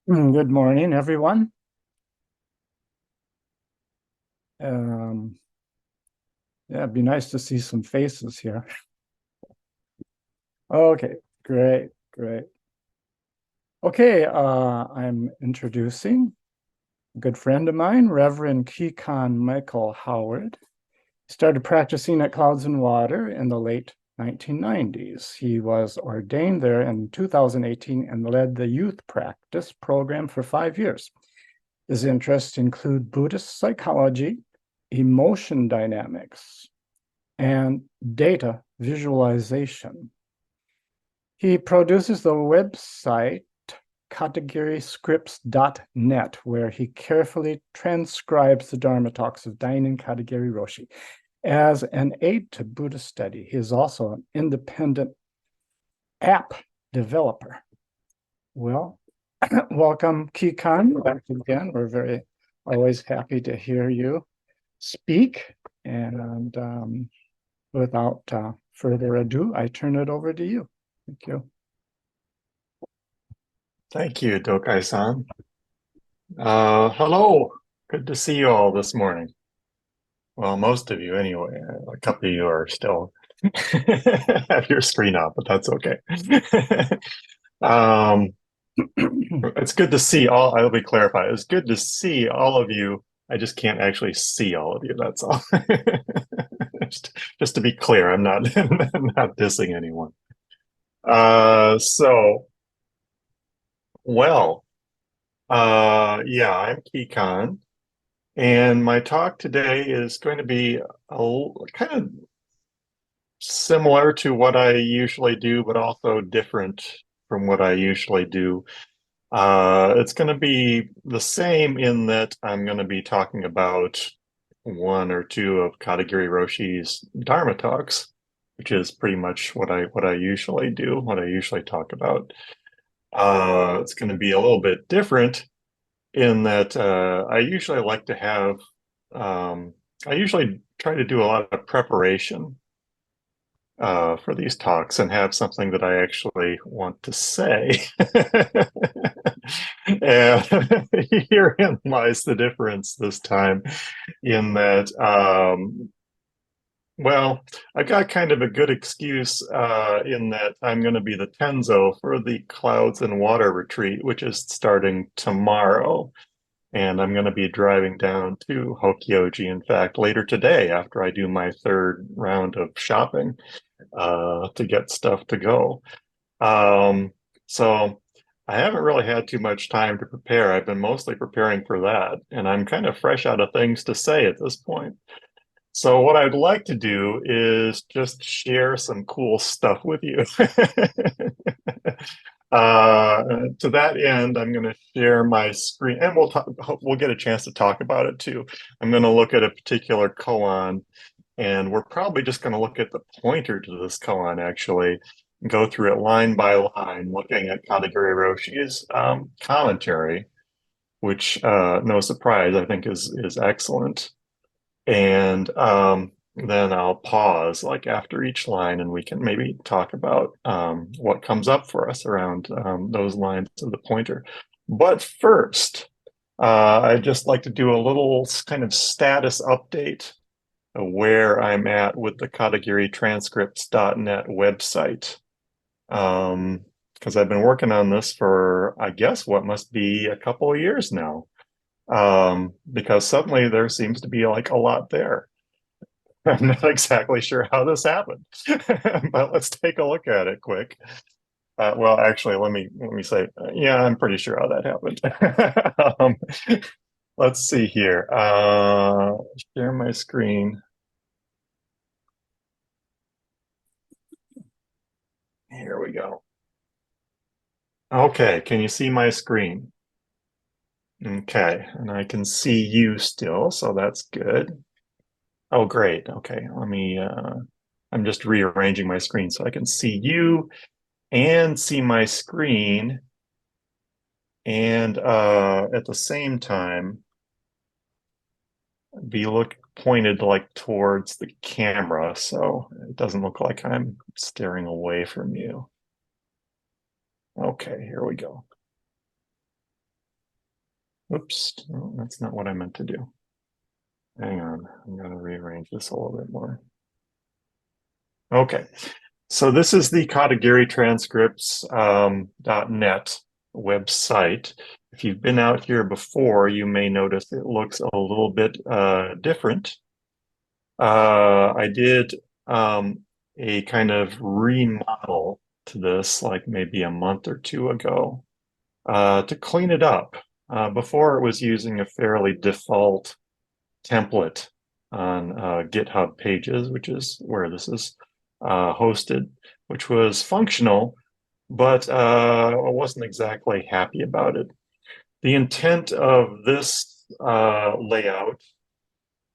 Good morning, everyone. Um, yeah, it'd be nice to see some faces here. Okay, great, great. Okay, I'm introducing a good friend of mine, Reverend Kikan Michael Howard. He started practicing at Clouds and Water in the late 1990s. He was ordained there in 2018 and led the youth practice program for 5 years. His interests include Buddhist psychology, emotion dynamics, and data visualization. He produces the website katagiriscripts.net, where he carefully transcribes the Dharma talks of Dainin Katagiri Roshi. As an aid to Buddhist study, he is also an independent app developer. Well, welcome, Kikan, back again. We're very always happy to hear you speak. And without further ado, I turn it over to you. Thank you. Thank you, Dokai-san. Hello. Good to see you all this morning. Well, most of you anyway. A couple of you are still have your screen up, but that's okay. Um, it's good to see all, I'll be clarified. It's good to see all of you. I just can't actually see all of you. That's all. Just to be clear, I'm not I'm not dissing anyone. So, well, yeah, I'm Kikan. And my talk today is going to be kind of similar to what I usually do, but also different from what I usually do. It's going to be the same in that I'm going to be talking about one or two of Katagiri Roshi's Dharma talks, which is pretty much what I usually do, what I usually talk about. It's going to be a little bit different in that I usually like to have, um, I usually try to do a lot of preparation for these talks and have something that I actually want to say. And herein lies the difference this time in that, well, I've got kind of a good excuse in that I'm going to be the Tenzo for the Clouds and Water Retreat, which is starting tomorrow. And I'm going to be driving down to Hokyoji, in fact, later today after I do my third round of shopping to get stuff to go. So I haven't really had too much time to prepare. I've been mostly preparing for that, and I'm kind of fresh out of things to say at this point. So what I'd like to do is just share some cool stuff with you. To that end, I'm going to share my screen, and we'll get a chance to talk about it too. I'm going to look at a particular koan, and we're probably just going to look at the pointer to this koan actually, and go through it line by line, looking at Katagiri Roshi's commentary, which, no surprise, I think is excellent. And then I'll pause like after each line and we can maybe talk about what comes up for us around those lines of the pointer. But first, I'd just like to do a little kind of status update of where I'm at with the KatagiriTranscripts.net website. Because I've been working on this for, I guess, what must be a couple of years now. Because suddenly there seems to be like a lot there. I'm not exactly sure how this happened, but let's take a look at it quick. Well, actually, let me say, yeah, I'm pretty sure how that happened. Let's see here. Share my screen. Here we go. Okay, can you see my screen? Okay, and I can see you still, so that's good. Oh, great. Okay, I'm just rearranging my screen so I can see you and see my screen. And at the same time, be look pointed like towards the camera, so it doesn't look like I'm staring away from you. Okay, here we go. Oops, no, that's not what I meant to do. Hang on, I'm going to rearrange this a little bit more. Okay, so this is the Katagiri Transcripts .net website. If you've been out here before, you may notice it looks a little bit different. I did a kind of remodel to this like maybe a month or two ago to clean it up. Before it was using a fairly default template on GitHub Pages, which is where this is hosted, which was functional, but I wasn't exactly happy about it. The intent of this layout,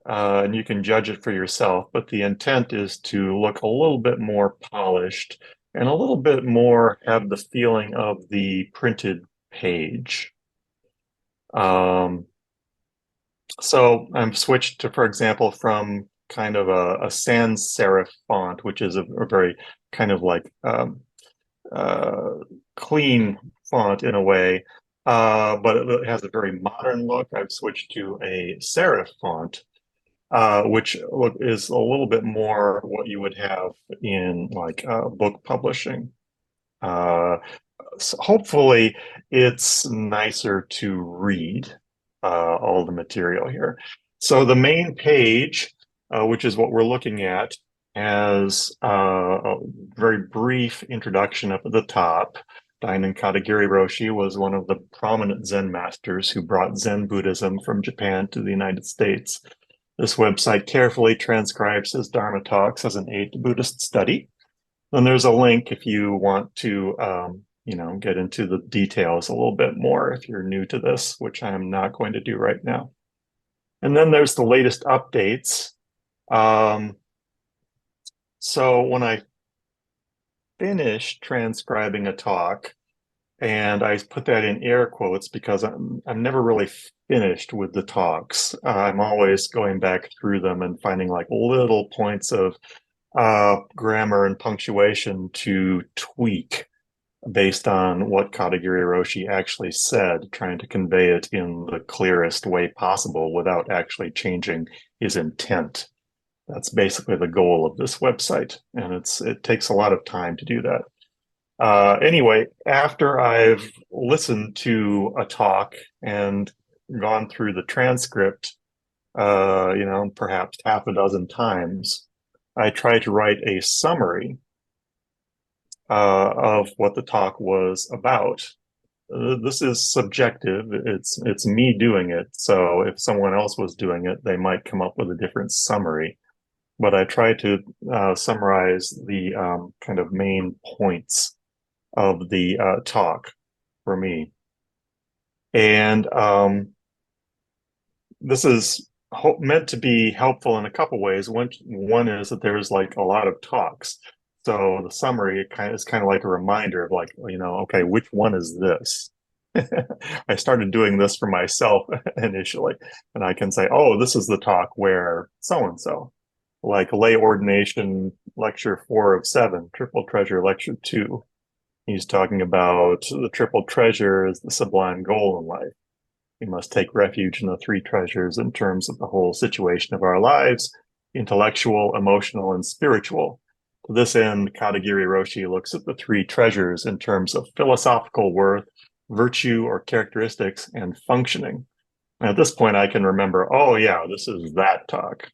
and you can judge it for yourself, but the intent is to look a little bit more polished and a little bit more have the feeling of the printed page. Um, So I'm switched to, for example, from kind of a sans serif font, which is a very kind of like uh, clean font in a way, but it has a very modern look. I've switched to a serif font, which is a little bit more what you would have in like book publishing. Uh, so hopefully it's nicer to read all the material here. So the main page, which is what we're looking at, has a very brief introduction up at the top. Dainin Katagiri Roshi was one of the prominent Zen masters who brought Zen Buddhism from Japan to the United States. This website carefully transcribes his Dharma talks as an aid to Buddhist study. Then there's a link if you want to, get into the details a little bit more if you're new to this, which I am not going to do right now. And then there's the latest updates. Um, so when I finish transcribing a talk, and I put that in air quotes because I'm never really finished with the talks. I'm always going back through them and finding like little points of grammar and punctuation to tweak based on what Katagiri Roshi actually said, trying to convey it in the clearest way possible without actually changing his intent. That's basically the goal of this website, and it takes a lot of time to do that. Anyway, after I've listened to a talk and gone through the transcript, perhaps half a dozen times, I try to write a summary of what the talk was about. This is subjective. It's me doing it. So if someone else was doing it, they might come up with a different summary. But I try to summarize the kind of main points of the talk for me. And this is meant to be helpful in a couple ways. One is that there's like a lot of talks. So the summary is kind of like a reminder of like, okay, which one is this? I started doing this for myself initially, and I can say, oh, this is the talk where so and so, like lay ordination lecture 4 of 7, triple treasure lecture 2. He's talking about the triple treasure is the sublime goal in life. We must take refuge in the three treasures in terms of the whole situation of our lives, intellectual, emotional, and spiritual. To this end, Katagiri Roshi looks at the three treasures in terms of philosophical worth, virtue or characteristics, and functioning. And at this point, I can remember, oh yeah, this is that talk.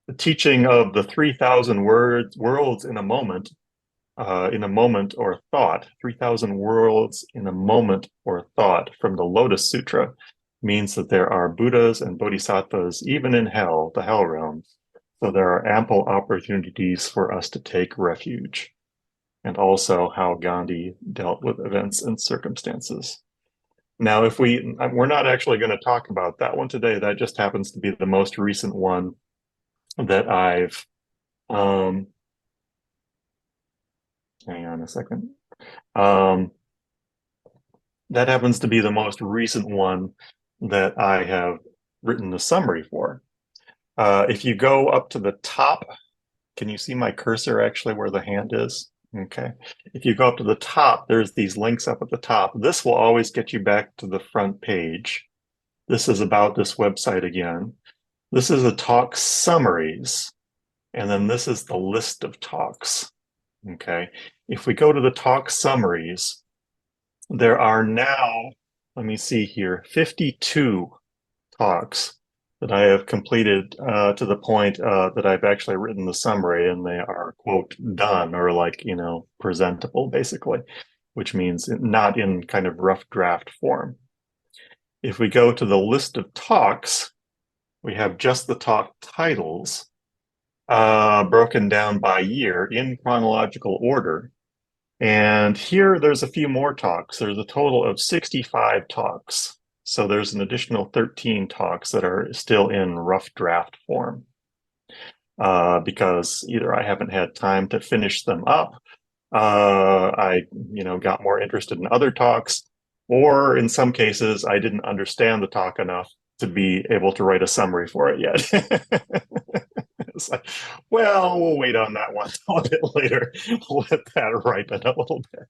The teaching of the 3,000 worlds in a moment or thought, 3,000 worlds in a moment or thought from the Lotus Sutra means that there are Buddhas and Bodhisattvas even in hell, the hell realms. So there are ample opportunities for us to take refuge. And also how Gandhi dealt with events and circumstances. Now, if we're not actually going to talk about that one today. That just happens to be the most recent one that I've, um, hang on a second. Um, that happens to be the most recent one that I have written the summary for. If you go up to the top, can you see my cursor actually where the hand is? Okay. If you go up to the top, there's these links up at the top. This will always get you back to the front page. This is about this website again. This is the talk summaries, and then this is the list of talks. Okay. If we go to the talk summaries, there are now, let me see here, 52 talks that I have completed to the point that I've actually written the summary and they are, quote, done or like, presentable, basically, which means not in kind of rough draft form. If we go to the list of talks, we have just the talk titles broken down by year in chronological order. And here there's a few more talks. There's a total of 65 talks. So there's an additional 13 talks that are still in rough draft form because either I haven't had time to finish them up, I got more interested in other talks, or in some cases I didn't understand the talk enough to be able to write a summary for it yet. It's like, well, we'll wait on that one a bit later. We'll let that ripen a little bit.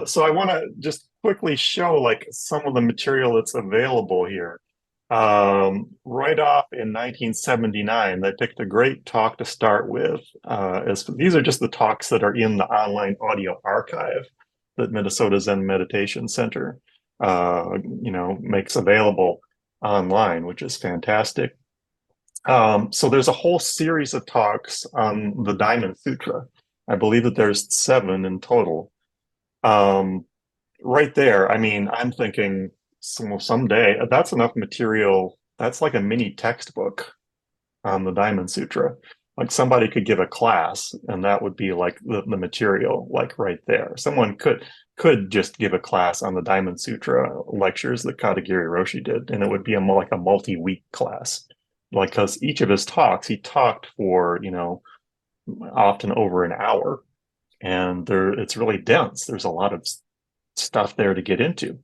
So I want to just quickly show like some of the material that's available here. Right off in 1979, they picked a great talk to start with. As these are just the talks that are in the online audio archive that Minnesota Zen Meditation Center, makes available online, which is fantastic. So there's a whole series of talks on the Diamond Sutra. I believe that there's 7 in total. Right there, I mean, I'm thinking someday that's enough material. That's like a mini textbook on the Diamond Sutra. Like somebody could give a class, and that would be like the material, like right there. Someone could just give a class on the Diamond Sutra lectures that Katagiri Roshi did, and it would be like a multi-week class. Like, because each of his talks, he talked for, often over an hour, and it's really dense. There's a lot of stuff there to get into.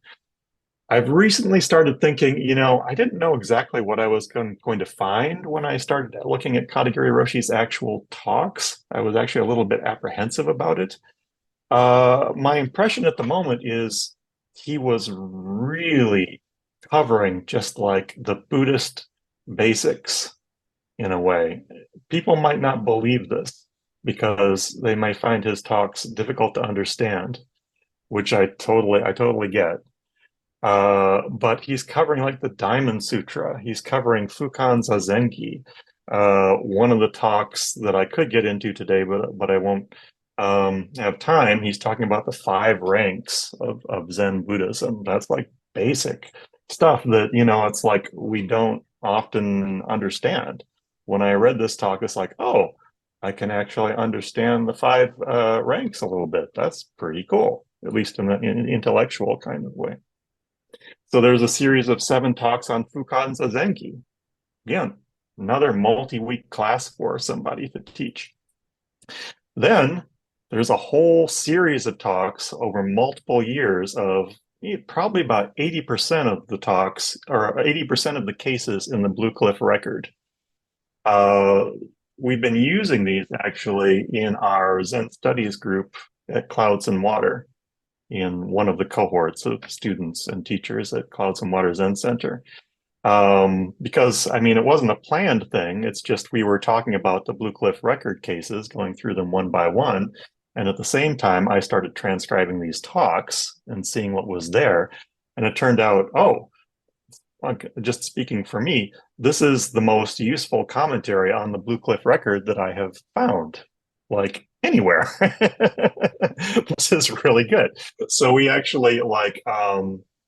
I've recently started thinking, I didn't know exactly what I was going to find when I started looking at Katagiri Roshi's actual talks. I was actually a little bit apprehensive about it. My impression at the moment is he was really covering just like the Buddhist basics in a way. People might not believe this because they might find his talks difficult to understand, which I totally get. But he's covering like the Diamond Sutra. He's covering Fukan Zazengi. One of the talks that I could get into today, but I won't have time. He's talking about the 5 ranks of Zen Buddhism. That's like basic stuff that, it's like we don't often understand. When I read this talk, it's like, oh, I can actually understand the 5 ranks a little bit. That's pretty cool, at least in an intellectual kind of way. So there's a series of 7 talks on Fukan Zazengi. Again, another multi-week class for somebody to teach. Then there's a whole series of talks over multiple years of probably about 80% of the talks or 80% of the cases in the Blue Cliff record. We've been using these actually in our Zen studies group at Clouds and Water in one of the cohorts of students and teachers at Clouds and Water Zen Center. Because, I mean, it wasn't a planned thing. It's just we were talking about the Blue Cliff record cases, going through them one by one. And at the same time, I started transcribing these talks and seeing what was there. And it turned out, oh, just speaking for me, this is the most useful commentary on the Blue Cliff record that I have found, like anywhere. This is really good. So we actually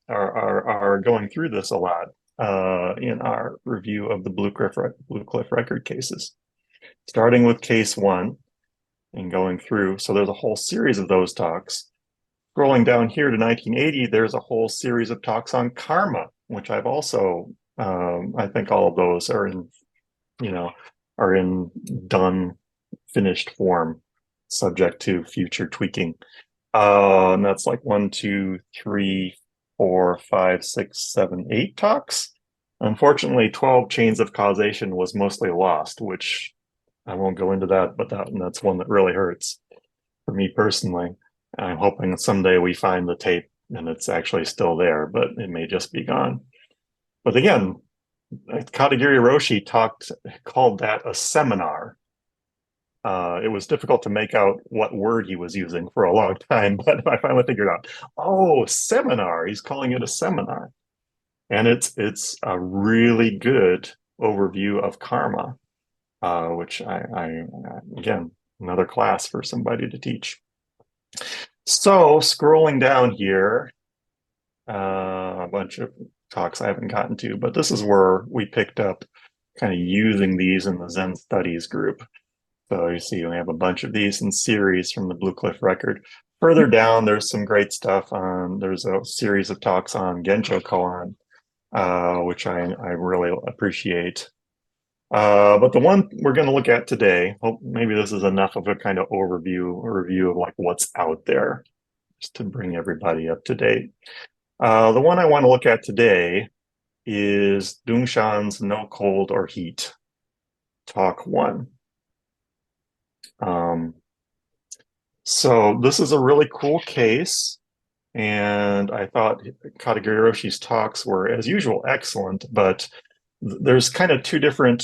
are going through this a lot in our review of the Blue Cliff record cases, starting with case 1 and going through. So there's a whole series of those talks. Scrolling down here to 1980, there's a whole series of talks on karma, which I've also, I think all of those are in done, finished form, subject to future tweaking. And that's like 1, 2, 3, 4, 5, 6, 7, 8 talks. Unfortunately, 12 chains of causation was mostly lost, which I won't go into that, but that's one that really hurts for me personally. I'm hoping someday we find the tape and it's actually still there, but it may just be gone. But again, Katagiri Roshi called that a seminar. It was difficult to make out what word he was using for a long time, but I finally figured out, oh, seminar. He's calling it a seminar. And it's a really good overview of karma, which I again, another class for somebody to teach. So scrolling down here, a bunch of talks I haven't gotten to, but this is where we picked up kind of using these in the Zen studies group. So you see we have a bunch of these in series from the Blue Cliff record. Further down, there's some great stuff there's a series of talks on Genjo Koan, which I really appreciate. But the one we're going to look at today, hope maybe this is enough of a kind of review of like what's out there, just to bring everybody up to date. The one I want to look at today is Dungshan's No Cold or Heat, Talk 1. So this is a really cool case, and I thought Katagiri Roshi's talks were, as usual, excellent, but there's kind of two different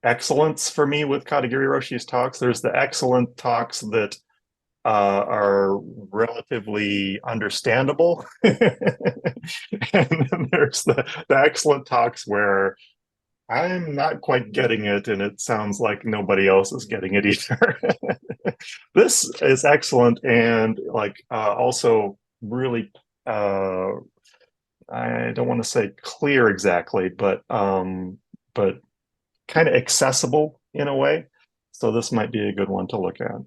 excellence for me with Katagiri Roshi's talks. There's the excellent talks that are relatively understandable. And then there's the excellent talks where I'm not quite getting it, and it sounds like nobody else is getting it either. This is excellent and like also really I don't want to say clear exactly, but kind of accessible in a way. So this might be a good one to look at.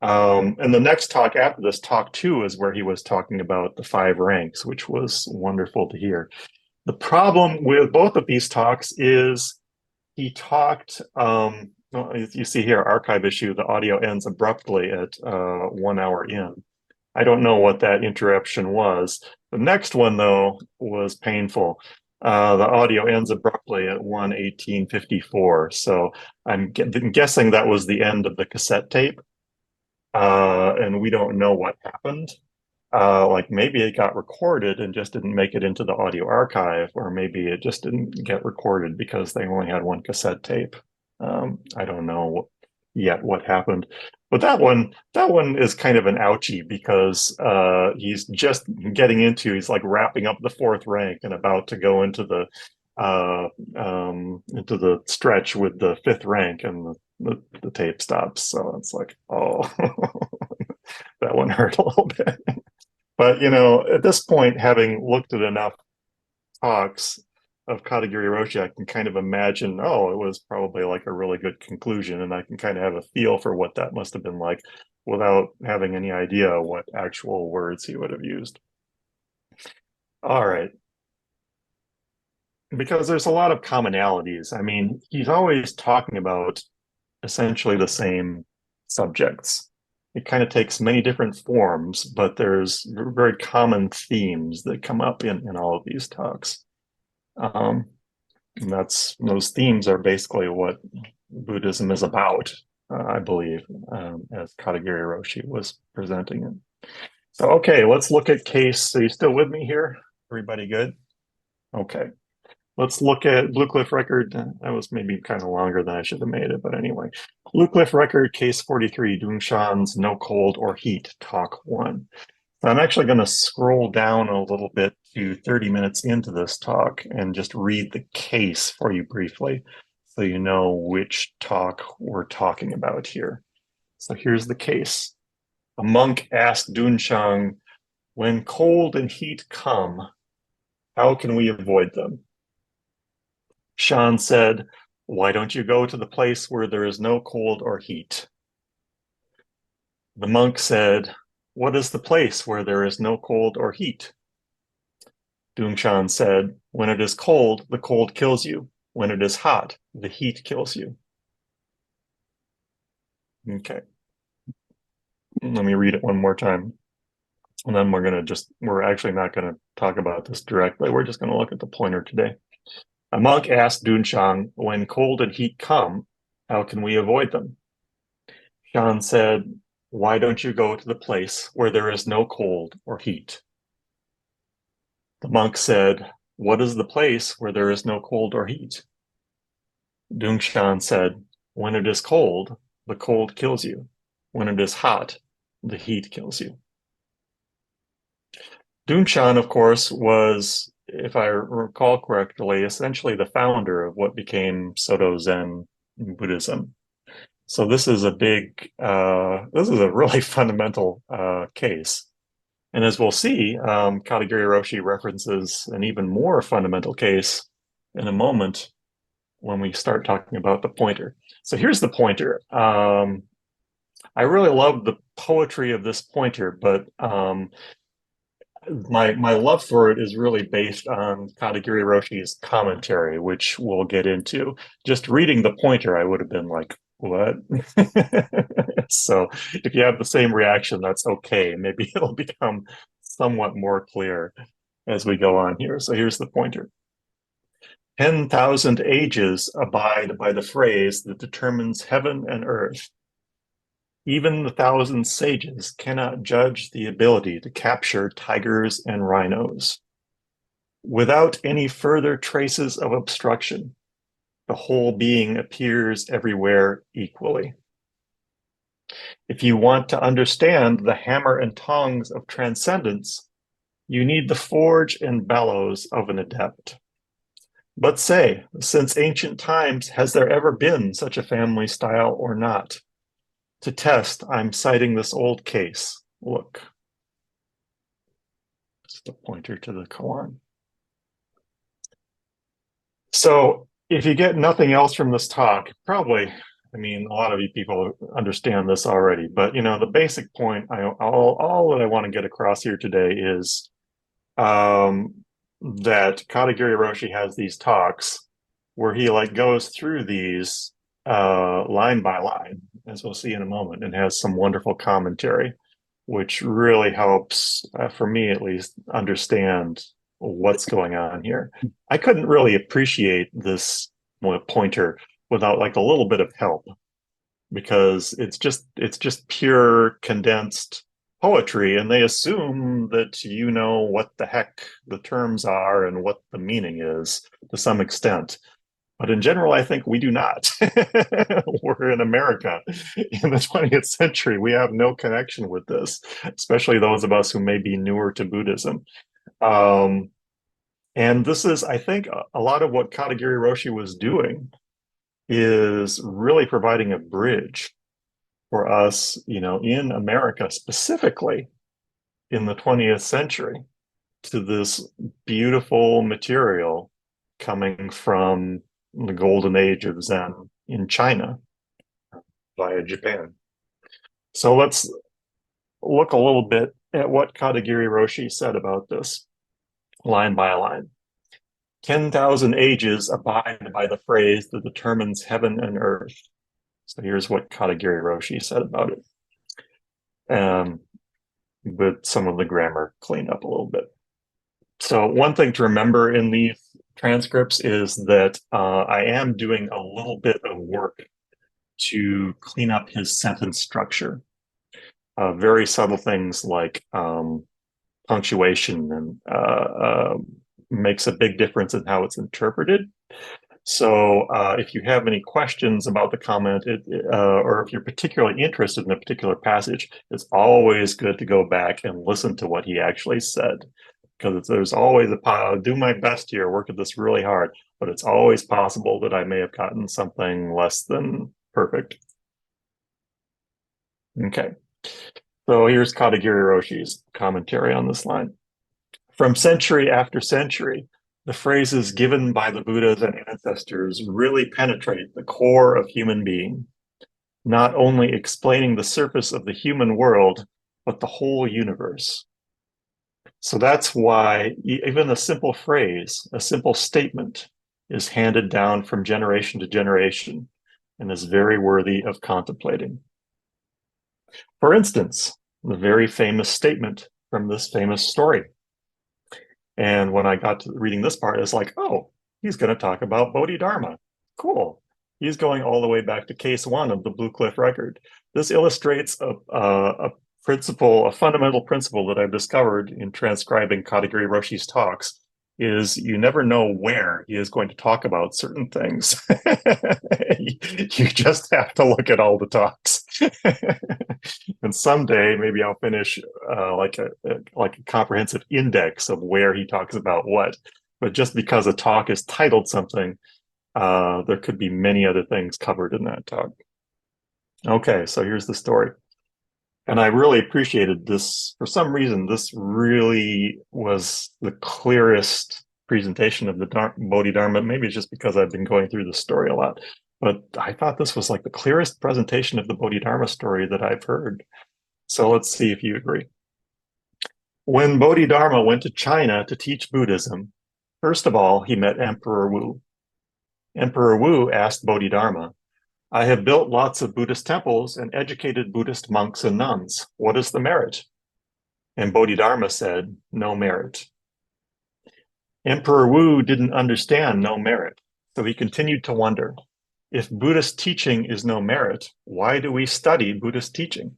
And the next talk after this, talk 2, is where he was talking about the 5 ranks, which was wonderful to hear. The problem with both of these talks is he talked, well, you see here, archive issue, the audio ends abruptly at 1 hour in. I don't know what that interruption was. The next one, though, was painful. The audio ends abruptly at 1:18:54. So I'm guessing that was the end of the cassette tape. And we don't know what happened. Like maybe it got recorded and just didn't make it into the audio archive, or maybe it just didn't get recorded because they only had one cassette tape. I don't know yet what happened. But that one is kind of an ouchie because he's just he's like wrapping up the 4th rank and about to go into the stretch with the 5th rank, and the tape stops. So it's like, oh, that one hurt a little bit. But at this point, having looked at enough talks of Katagiri Roshi, I can kind of imagine, oh, it was probably like a really good conclusion, and I can kind of have a feel for what that must have been like without having any idea what actual words he would have used. All right. Because there's a lot of commonalities. I mean, he's always talking about essentially the same subjects. It kind of takes many different forms, but there's very common themes that come up in all of these talks. And those themes are basically what Buddhism is about, I believe, as Katagiri Roshi was presenting it. So, okay, let's look at case. Are you still with me here? Everybody good? Okay. Let's look at Blue Cliff record. That was maybe kind of longer than I should have made it, but anyway. Blue Cliff record, case 43, Dungshan's No Cold or Heat, talk 1. So I'm actually going to scroll down a little bit to 30 minutes into this talk and just read the case for you briefly so you know which talk we're talking about here. So here's the case. A monk asked Dunshan, when cold and heat come, how can we avoid them? Shan said, why don't you go to the place where there is no cold or heat? The monk said, what is the place where there is no cold or heat? Dungshan said, when it is cold, the cold kills you. When it is hot, the heat kills you. Okay. Let me read it one more time. And then we're actually not going to talk about this directly. We're just going to look at the pointer today. A monk asked Dunshan, when cold and heat come, How can we avoid them? Shan said, why don't you go to the place where there is no cold or heat? The monk said, what is the place where there is no cold or heat? Shan said, when it is cold, the cold kills you. When it is hot, the heat kills you. Shan, of course, was, if I recall correctly, essentially the founder of what became Soto Zen Buddhism. So this is a really fundamental case. And as we'll see, Katagiri Roshi references an even more fundamental case in a moment when we start talking about the pointer. So here's the pointer. I really love the poetry of this pointer, but my love for it is really based on Katagiri Roshi's commentary, which we'll get into. Just reading the pointer, I would have been like, what? So if you have the same reaction, that's okay. Maybe it'll become somewhat more clear as we go on here. So here's the pointer. 10,000 ages abide by the phrase that determines heaven and earth. Even the thousand sages cannot judge the ability to capture tigers and rhinos. Without any further traces of obstruction, the whole being appears everywhere equally. If you want to understand the hammer and tongs of transcendence, you need the forge and bellows of an adept. But say, since ancient times, has there ever been such a family style or not? To test, I'm citing this old case. Look. It's the pointer to the koan. So if you get nothing else from this talk, probably, I mean, a lot of you people understand this already, but the basic point, all that I want to get across here today is that Katagiri Roshi has these talks where he like goes through these line by line, as we'll see in a moment, and has some wonderful commentary, which really helps, for me at least, understand what's going on here. I couldn't really appreciate this pointer without like a little bit of help because it's just pure condensed poetry, and they assume that you know what the heck the terms are and what the meaning is to some extent. But in general, I think we do not. We're in America in the 20th century. We have no connection with this, especially those of us who may be newer to Buddhism. Um, and this is, I think, a lot of what Katagiri Roshi was doing is really providing a bridge for us, in America specifically in the 20th century to this beautiful material coming from the golden age of Zen in China via Japan. So let's look a little bit at what Katagiri Roshi said about this, line by line. 10,000 ages abide by the phrase that determines heaven and earth. So here's what Katagiri Roshi said about it. With some of the grammar cleaned up a little bit. So one thing to remember in these transcripts is that I am doing a little bit of work to clean up his sentence structure. Very subtle things like punctuation and makes a big difference in how it's interpreted. So if you have any questions about the comment, or if you're particularly interested in a particular passage, it's always good to go back and listen to what he actually said. Because there's always I'll do my best here, work at this really hard, but it's always possible that I may have gotten something less than perfect. Okay, so here's Katagiri Roshi's commentary on this line. From century after century, the phrases given by the Buddhas and ancestors really penetrate the core of human being, not only explaining the surface of the human world, but the whole universe. So that's why even a simple phrase, a simple statement, is handed down from generation to generation and is very worthy of contemplating. For instance, the very famous statement from this famous story. And when I got to reading this part, it's like, oh, he's going to talk about Bodhidharma. Cool. He's going all the way back to case one of the Blue Cliff record. This illustrates a principle, a fundamental principle that I've discovered in transcribing Kadagiri Roshi's talks is you never know where he is going to talk about certain things. You just have to look at all the talks. And someday maybe I'll finish like a comprehensive index of where he talks about what. But just because a talk is titled something, there could be many other things covered in that talk. Okay, so here's the story. And I really appreciated this. For some reason, this really was the clearest presentation of the Bodhidharma. Maybe it's just because I've been going through the story a lot. But I thought this was like the clearest presentation of the Bodhidharma story that I've heard. So let's see if you agree. When Bodhidharma went to China to teach Buddhism, first of all, he met Emperor Wu. Emperor Wu asked Bodhidharma, I have built lots of Buddhist temples and educated Buddhist monks and nuns. What is the merit? And Bodhidharma said, no merit. Emperor Wu didn't understand no merit, so he continued to wonder, if Buddhist teaching is no merit, why do we study Buddhist teaching?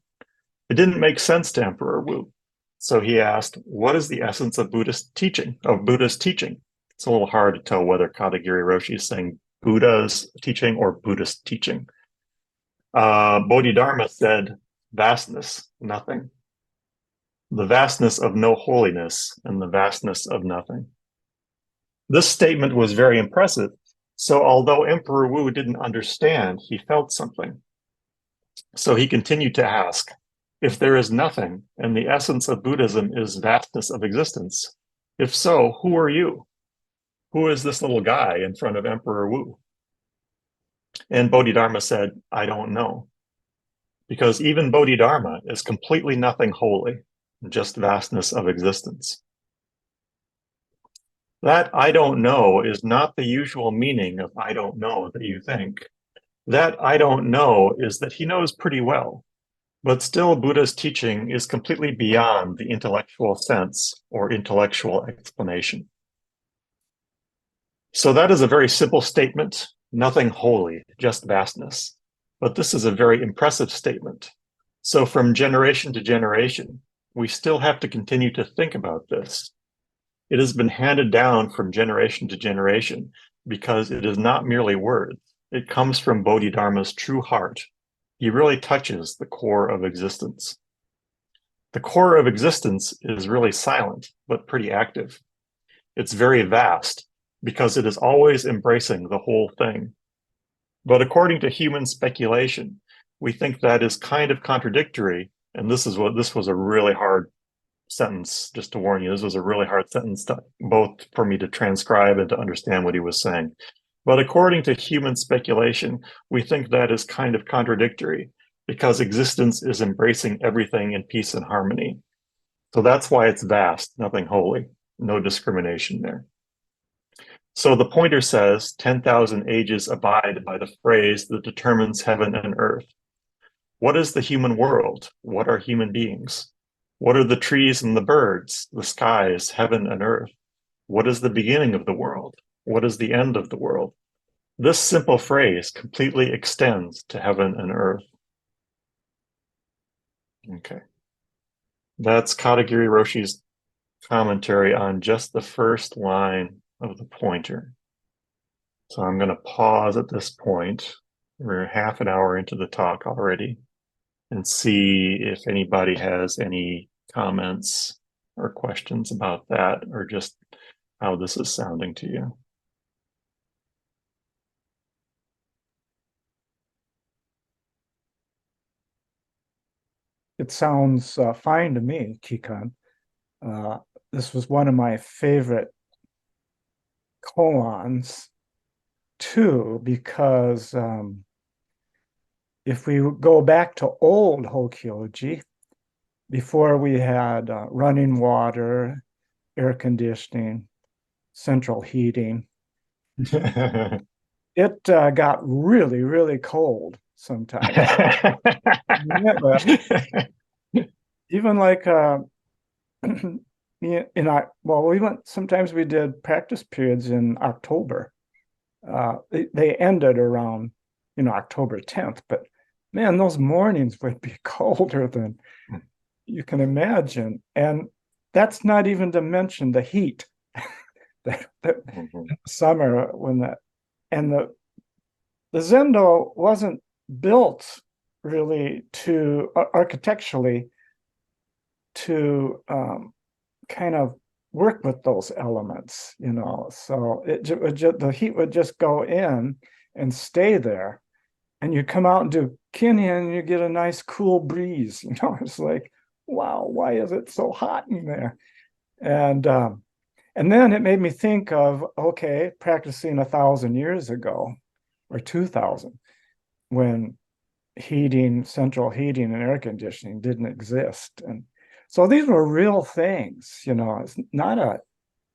It didn't make sense to Emperor Wu. So he asked, what is the essence of Buddhist teaching, It's a little hard to tell whether Kadagiri Roshi is saying Buddha's teaching or Buddhist teaching. Bodhidharma said, vastness, nothing. The vastness of no holiness and the vastness of nothing. This statement was very impressive. So although Emperor Wu didn't understand, he felt something. So he continued to ask, if there is nothing and the essence of Buddhism is vastness of existence, if so, who are you? Who is this little guy in front of Emperor Wu? And Bodhidharma said, I don't know. Because even Bodhidharma is completely nothing holy, just vastness of existence. That I don't know is not the usual meaning of I don't know that you think. That I don't know is that he knows pretty well, but still Buddha's teaching is completely beyond the intellectual sense or intellectual explanation. So that is a very simple statement, nothing holy, just vastness. But this is a very impressive statement. So from generation to generation, we still have to continue to think about this. It has been handed down from generation to generation because it is not merely words. It comes from Bodhidharma's true heart. He really touches the core of existence. The core of existence is really silent, but pretty active. It's very vast because it is always embracing the whole thing. But according to human speculation, we think that is kind of contradictory. And this was a really hard sentence, just to warn you, this was a really hard sentence both for me to transcribe and to understand what he was saying. But according to human speculation, we think that is kind of contradictory because existence is embracing everything in peace and harmony. So that's why it's vast, nothing holy, no discrimination there. So the pointer says 10,000 ages abide by the phrase that determines heaven and earth. What is the human world? What are human beings? What are the trees and the birds, the skies, heaven and earth? What is the beginning of the world? What is the end of the world? This simple phrase completely extends to heaven and earth. Okay. That's Kadagiri Roshi's commentary on just the first line of the pointer. So I'm going to pause at this point. We're half an hour into the talk already and see if anybody has any comments or questions about that or just how this is sounding to you. It sounds fine to me, Kikan. Uh, this was one of my favorite koans too, because if we go back to old Hokyoji, before we had running water, air conditioning, central heating, it got really, really cold sometimes. Even like sometimes we did practice periods in October. They ended around October 10th, but man, those mornings would be colder than you can imagine. And that's not even to mention the heat that Mhm. summer when that and the Zendo wasn't built really to architecturally to kind of work with those elements. So the heat would just go in and stay there, and you come out and do Kinyan, and you get a nice cool breeze. It's like, wow, why is it so hot in there? And then it made me think of, okay, practicing 1,000 years ago or 2,000 when central heating and air conditioning didn't exist. And so these were real things. It's not a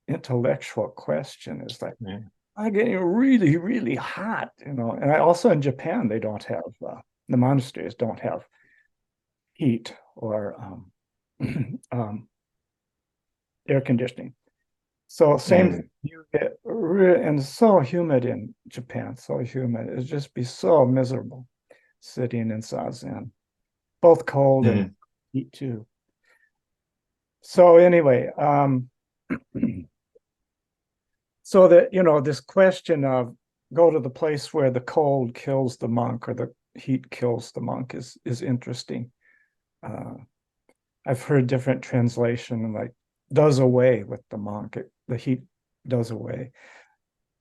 intellectual question. It's like, Yeah. I get really, really hot. And I also in Japan, they don't have, the monasteries don't have heat or um, air conditioning. So same thing, Mm. you get and so humid in Japan, so humid. It'd just be so miserable sitting in zazen, both cold and Mm. heat too. So anyway, so that this question of go to the place where the cold kills the monk or the heat kills the monk is interesting. Uh, I've heard different translation like does away with the monk. The heat does away.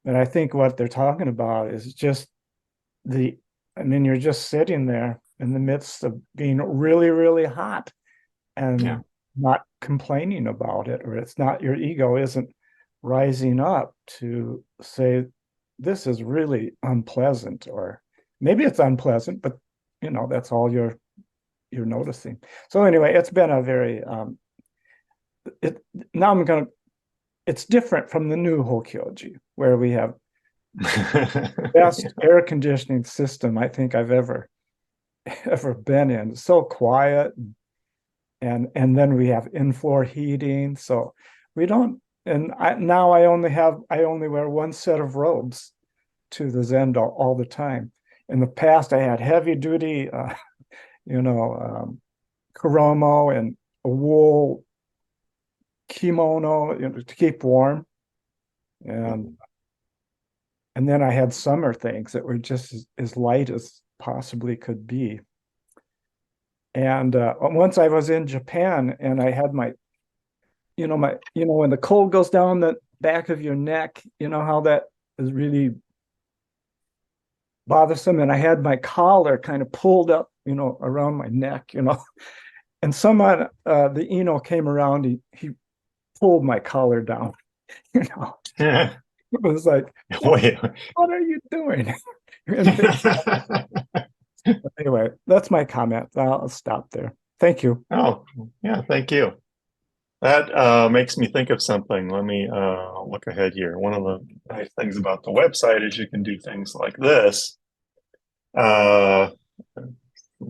And I think what they're talking about is just the, I mean, you're just sitting there in the midst of being really, really hot Yeah. and not complaining about it, or it's not, your ego isn't rising up to say, this is really unpleasant, or maybe it's unpleasant, but that's all you're noticing. So anyway, it's been a very it now I'm gonna it's different from the new Hokyoji, where we have best air conditioning system I think I've ever been in. It's so quiet, and then we have in-floor heating. So we don't, and now I only wear one set of robes to the Zendo all the time. In the past, I had heavy duty, you know, kuromo and a wool kimono, to keep warm, and and then I had summer things that were just as light as possibly could be. And once I was in Japan and I had when the cold goes down the back of your neck, how that is really bothersome. And I had my collar kind of pulled up, around my neck. And someone, the came around, he pulled my collar down, you know. Yeah. It was like, Wait. what are you doing? And anyway, that's my comment. I'll stop there. Thank you. Oh, yeah, thank you. That makes me think of something. Let me look ahead here. One of the nice things about the website is you can do things like this. Uh,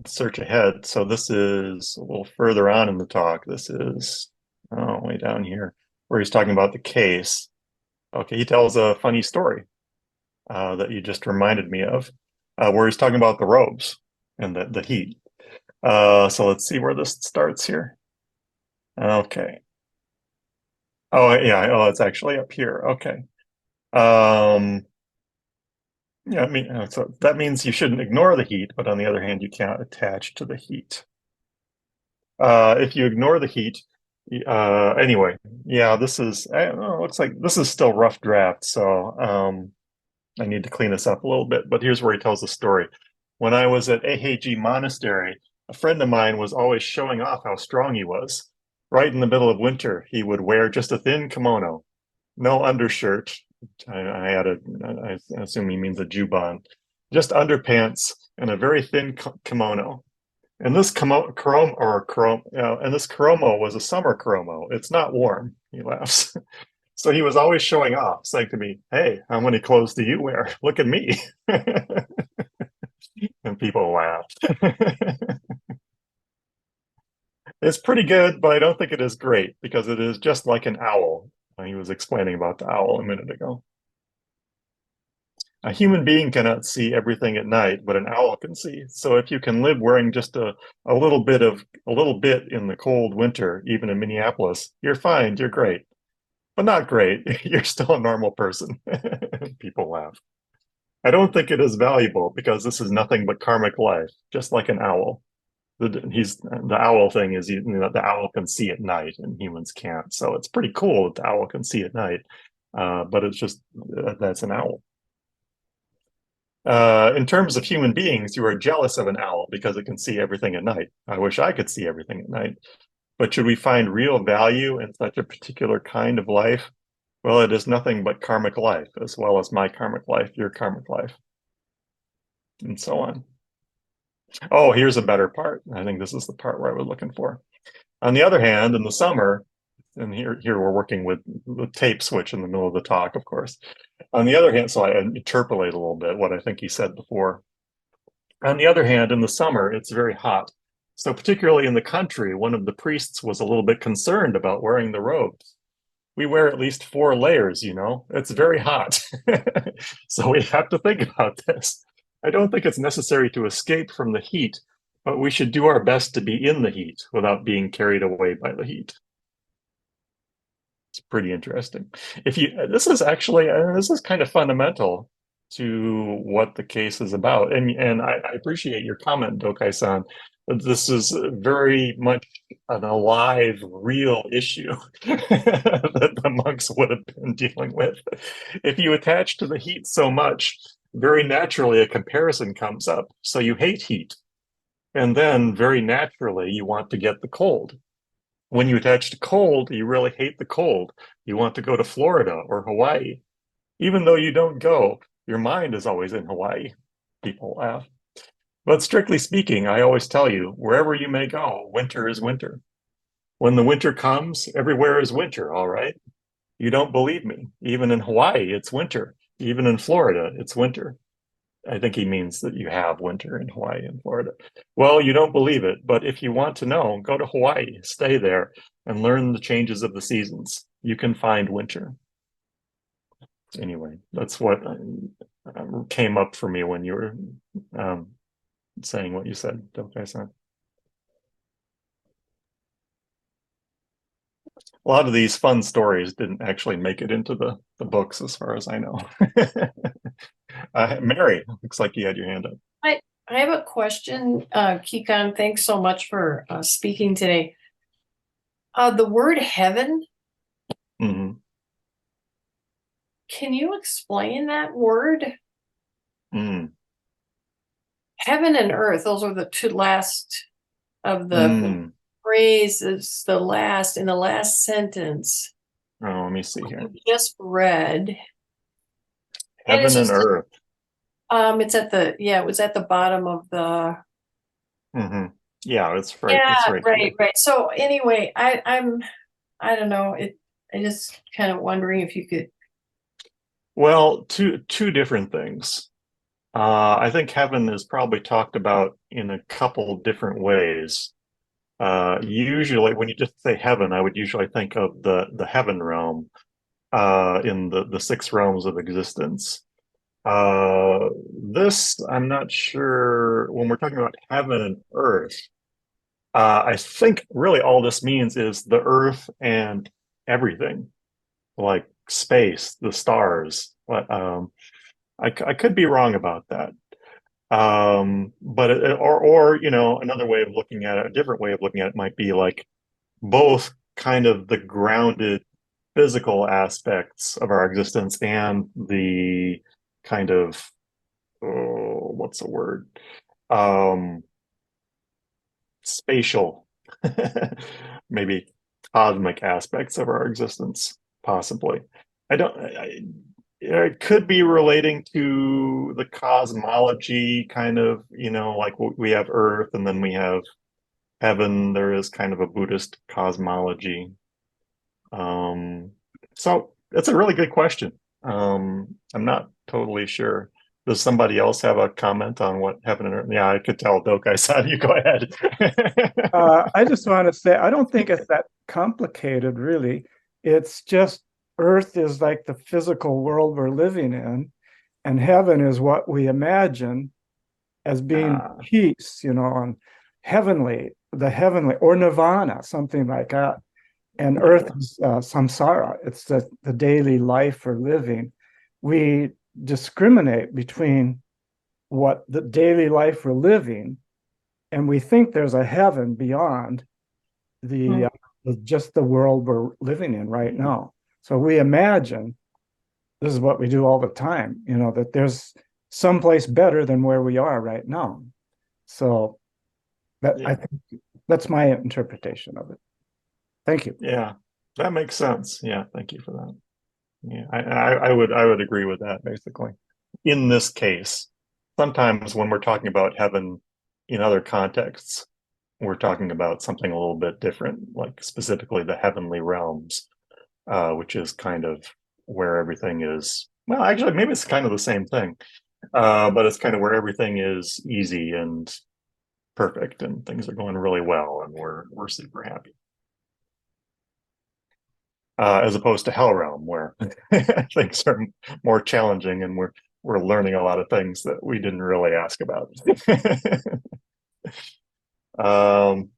search ahead. So this is a little further on in the talk. This is way down here where he's talking about the case. Okay, he tells a funny story that you just reminded me of, where he's talking about the robes and the heat. So let's see where this starts here. Okay. Oh yeah. Oh, it's actually up here. Okay. Um, yeah. I mean, so that means you shouldn't ignore the heat, but on the other hand, you can't attach to the heat. If you ignore the heat, anyway, yeah, this is. I don't know, looks like this is still rough draft, so I need to clean this up a little bit. But here's where he tells the story. When I was at Eheiji Monastery, a friend of mine was always showing off how strong he was. Right in the middle of winter, he would wear just a thin kimono, no undershirt. I added, I assume he means a juban, just underpants and a very thin kimono. And this and this Kuromo was a summer Kuromo. It's not warm. He laughs. So he was always showing off, saying to me, "Hey, how many clothes do you wear? Look at me." And people laughed. It's pretty good, but I don't think it is great because it is just like an owl. He was explaining about the owl a minute ago. A human being cannot see everything at night, but an owl can see. So if you can live wearing just a little bit in the cold winter, even in Minneapolis, you're fine, you're great. But not great. You're still a normal person. People laugh. I don't think it is valuable because this is nothing but karmic life, just like an owl. The owl thing is the owl can see at night and humans can't. So it's pretty cool that the owl can see at night. But it's just that's an owl. In terms of human beings, you are jealous of an owl because it can see everything at night. I wish I could see everything at night. But should we find real value in such a particular kind of life? Well, it is nothing but karmic life, as well as my karmic life, your karmic life, and so on. Oh, here's a better part. I think this is the part where I was looking for. On the other hand, in the summer, and here we're working with the tape switch in the middle of the talk, of course. On the other hand, so I interpolate a little bit what I think he said before. On the other hand, in the summer, it's very hot. So particularly in the country, one of the priests was a little bit concerned about wearing the robes. We wear at least 4 layers, you know, it's very hot. So we have to think about this. I don't think it's necessary to escape from the heat, but we should do our best to be in the heat without being carried away by the heat. It's pretty interesting. If you, this is actually, this is kind of fundamental to what the case is about. And I appreciate your comment, Dokai-san. This is very much an alive, real issue that the monks would have been dealing with. If you attach to the heat so much, very naturally a comparison comes up. So you hate heat. And then very naturally you want to get the cold. When you attach to cold, you really hate the cold. You want to go to Florida or Hawaii. Even though you don't go, your mind is always in Hawaii. People laugh. But strictly speaking, I always tell you, wherever you may go, winter is winter. When the winter comes, everywhere is winter, all right? You don't believe me. Even in Hawaii, it's winter. Even in Florida, it's winter. I think he means that you have winter in Hawaii and Florida. Well, you don't believe it, but if you want to know, go to Hawaii, stay there, and learn the changes of the seasons. You can find winter. Anyway, that's what came up for me when you were saying what you said, Dokai-san. A lot of these fun stories didn't actually make it into the books, as far as I know. Mary, looks like you had your hand up. I have a question, Kikan. Thanks so much for speaking today. The word heaven, Mm-hmm. can you explain that word? Mm. Heaven and earth, those are the two last of the phrases, the last in the last sentence. Oh, let me see here. We just read. Heaven and earth. It's at the, yeah, it was at the bottom of the. Mm-hmm. Yeah, it's right. Yeah, It's right. right. So anyway, I don't know. I just kind of wondering if you could. Well, two different things. I think heaven is probably talked about in a couple different ways. Usually, when you just say heaven, I would usually think of the heaven realm in the 6 realms of existence. This, I'm not sure when we're talking about heaven and earth. I think really all this means is the earth and everything, like space, the stars. But I could be wrong about that. But or you know, another way of looking at it, a different way of looking at it might be like both kind of the grounded physical aspects of our existence and the kind of what's the word? Spatial, maybe cosmic aspects of our existence, possibly. It could be relating to the cosmology, kind of, you know, like we have Earth and then we have heaven. There is kind of a Buddhist cosmology. So it's a really good question. I'm not totally sure. Does somebody else have a comment on what heaven and earth? Yeah, I could tell. Dokai-san, you go ahead. I just want to say, I don't think it's that complicated, really. It's just Earth is like the physical world we're living in, And heaven is what we imagine as being Ah, peace, and the heavenly, or nirvana, something like that. And earth is samsara, it's the daily life or living. We discriminate between what the daily life we're living, and we think there's a heaven beyond the just the world we're living in right now. So we imagine, this is what we do all the time, that there's someplace better than where we are right now. So I yeah, think that's my interpretation of it. Thank you. yeah, that makes sense. Yeah, thank you for that. Yeah, I would agree with that basically. In this case, sometimes when we're talking about heaven in other contexts, we're talking about something a little bit different, like specifically the heavenly realms, which is kind of where everything is. Well, actually, maybe it's kind of the same thing, but it's kind of where everything is easy and perfect, and things are going really well, and we're super happy. As opposed to hell realm, where things are more challenging, and we're learning a lot of things that we didn't really ask about. um,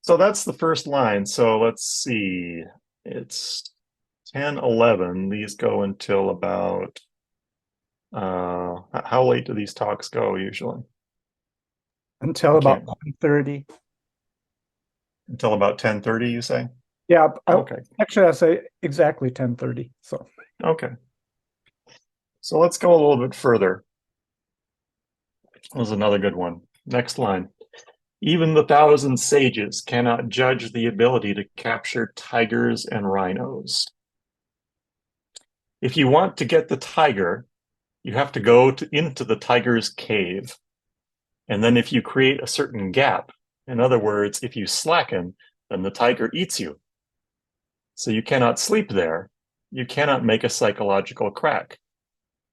So that's the first line. So let's see. It's 10:11. These go until about how late do these talks go usually? Until I about can't 1:30. until about 10:30, you say? Yeah, Okay. actually I say exactly 10:30. So Okay. So let's go a little bit further. This is another good one. Next line. Even the 1,000 sages cannot judge the ability to capture tigers and rhinos. If you want to get the tiger, you have to go into the tiger's cave. And then if you create a certain gap, in other words, if you slacken, then the tiger eats you. So you cannot sleep there. You cannot make a psychological crack,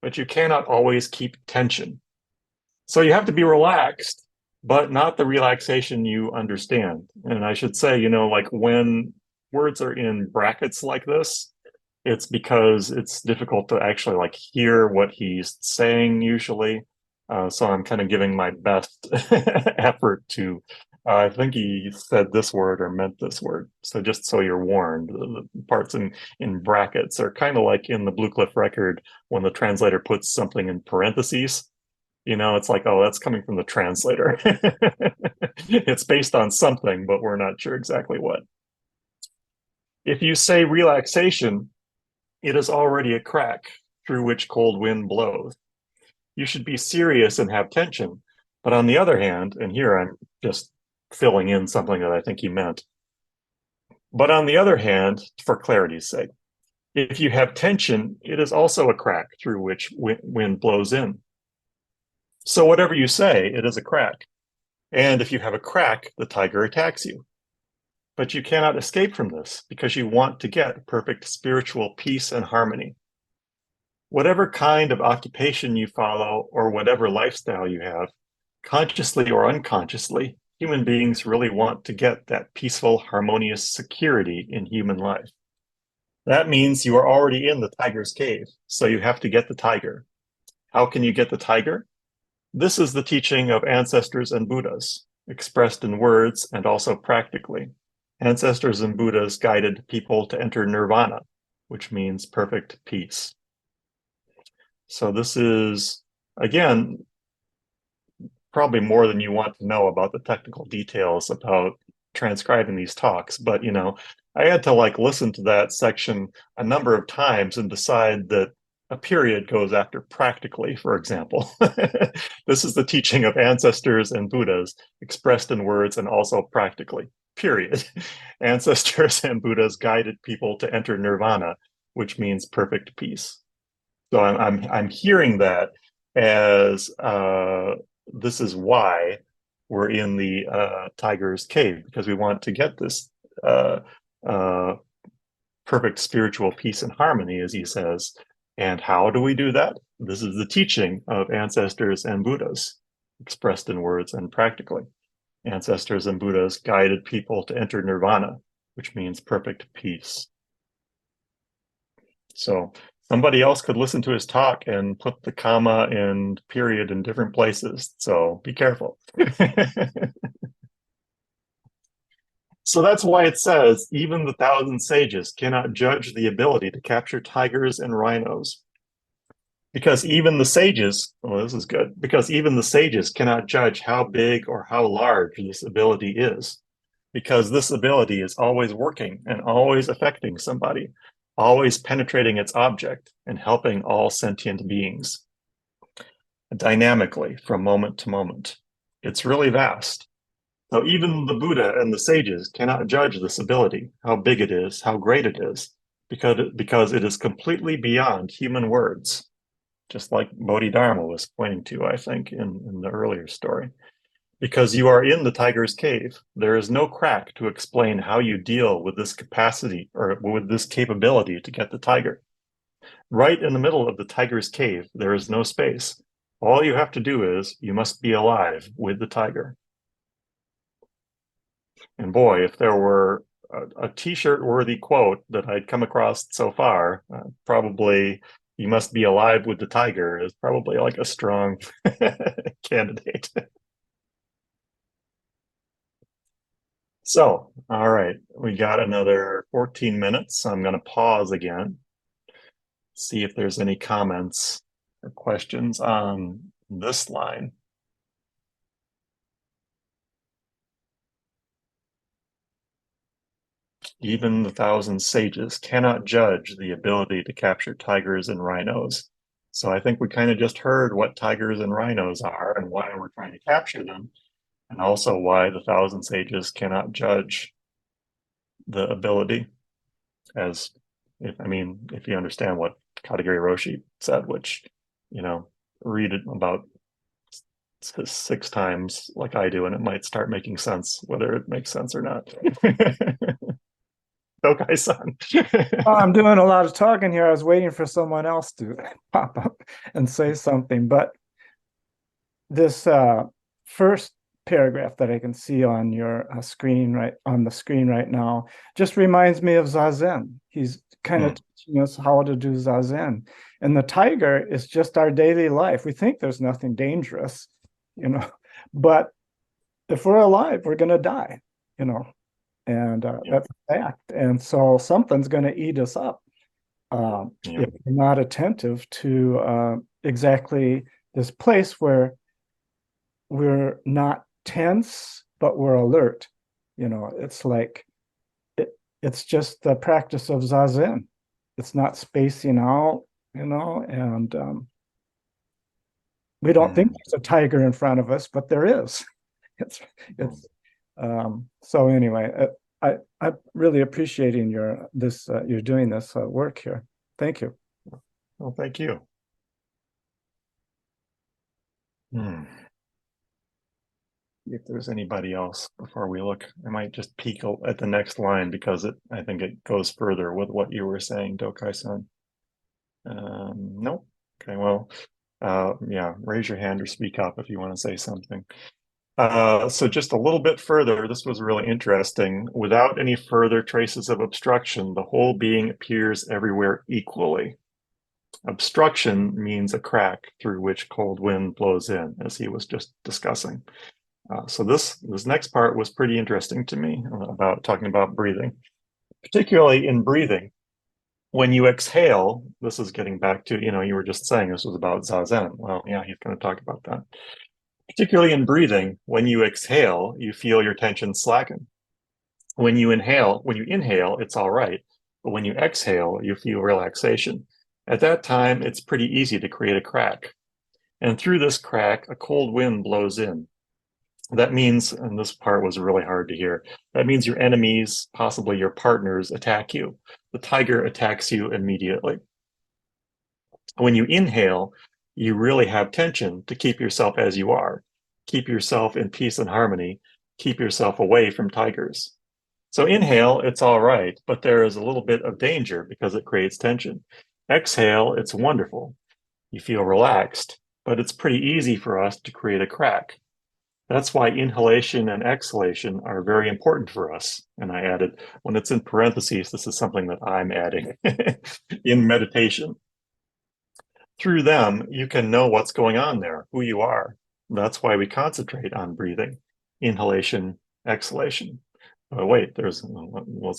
but you cannot always keep tension. So you have to be relaxed, but not the relaxation you understand. And I should say, like when words are in brackets like this, it's because it's difficult to actually like hear what he's saying usually. So I'm kind of giving my best effort to. I think he said this word or meant this word. So just so you're warned, the parts in brackets are kind of like in the Blue Cliff Record when the translator puts something in parentheses. It's like, oh, that's coming from the translator. It's based on something, but we're not sure exactly what. If you say relaxation, it is already a crack through which cold wind blows. You should be serious and have tension. But on the other hand, and here I'm just filling in something that I think he meant. But on the other hand, for clarity's sake, if you have tension, it is also a crack through which wind blows in. So whatever you say, it is a crack. And if you have a crack, the tiger attacks you. But you cannot escape from this because you want to get perfect spiritual peace and harmony. Whatever kind of occupation you follow or whatever lifestyle you have, consciously or unconsciously, human beings really want to get that peaceful, harmonious security in human life. That means you are already in the tiger's cave, so you have to get the tiger. How can you get the tiger? This is the teaching of ancestors and Buddhas, expressed in words and also practically. Ancestors and Buddhas guided people to enter nirvana, which means perfect peace. So this is, again, probably more than you want to know about the technical details about transcribing these talks. But, I had to like listen to that section a number of times and decide that a period goes after practically, for example. This is the teaching of ancestors and Buddhas expressed in words and also practically, period. Ancestors and Buddhas guided people to enter nirvana, which means perfect peace. So I'm hearing that as this is why we're in the tiger's cave, because we want to get this uh, uh, perfect spiritual peace and harmony, as he says. And how do we do that? This is the teaching of ancestors and Buddhas, expressed in words and practically. Ancestors and Buddhas guided people to enter nirvana, which means perfect peace. So Somebody else could listen to his talk and put the comma and period in different places. So be careful. So that's why it says, even the 1,000 sages cannot judge the ability to capture tigers and rhinos. Because even the sages, well, this is good, because even the sages cannot judge how big or how large this ability is. Because this ability is always working and always affecting somebody, always penetrating its object and helping all sentient beings dynamically from moment to moment. It's really vast. So even the Buddha and the sages cannot judge this ability, how big it is, how great it is, because it is completely beyond human words, just like Bodhidharma was pointing to, I think, in the earlier story. Because you are in the tiger's cave, there is no crack to explain how you deal with this capacity or with this capability to get the tiger. Right in the middle of the tiger's cave, there is no space. All you have to do is you must be alive with the tiger. And boy, if there were a t-shirt worthy quote that I'd come across so far, probably you must be alive with the tiger is probably like a strong candidate. So, all right, we got another 14 minutes. So I'm going to pause again, see if there's any comments or questions on this line. Even the 1,000 sages cannot judge the ability to capture tigers and rhinos. So I think we kind of just heard what tigers and rhinos are and why we're trying to capture them, and also why the 1,000 sages cannot judge the ability. As if you understand what Katagiri Roshi said, which, read it about 6 times like I do, and it might start making sense, whether it makes sense or not. Okay-san. Oh, I'm doing a lot of talking here. I was waiting for someone else to pop up and say something, but this first paragraph that I can see on your screen on the screen right now just reminds me of Zazen. He's kind of teaching us how to do Zazen. And the tiger is just our daily life. We think there's nothing dangerous, but if we're alive, we're going to die, and that's a fact. And so something's going to eat us up if we're not attentive to exactly this place where we're not tense, but we're alert. It's like it's just the practice of Zazen. It's not spacing out, and we don't think there's a tiger in front of us, but there is. It's so anyway, I'm really appreciating you're doing this work here. Thank you. Well, thank you. If there's anybody else before we look, I might just peek at the next line because I think it goes further with what you were saying, Dokai-san. Nope. Okay, well, raise your hand or speak up if you want to say something. So just a little bit further, this was really interesting. Without any further traces of obstruction, the whole being appears everywhere equally. Obstruction means a crack through which cold wind blows in, as he was just discussing. So this next part was pretty interesting to me about talking about breathing, particularly in breathing. When you exhale, this is getting back to, you were just saying this was about Zazen. Well, yeah, he's going to talk about that. Particularly in breathing, when you exhale, you feel your tension slacken. When you inhale, it's all right. But when you exhale, you feel relaxation. At that time, it's pretty easy to create a crack. And through this crack, a cold wind blows in. That means, and this part was really hard to hear, that means your enemies, possibly your partners, attack you. The tiger attacks you immediately. When you inhale, you really have tension to keep yourself as you are. Keep yourself in peace and harmony. Keep yourself away from tigers. So inhale, it's all right, but there is a little bit of danger because it creates tension. Exhale, it's wonderful. You feel relaxed, but it's pretty easy for us to create a crack. That's why inhalation and exhalation are very important for us. And I added, when it's in parentheses, this is something that I'm adding in meditation. through them, you can know what's going on there, who you are. That's why we concentrate on breathing, inhalation, exhalation. Oh, wait, let's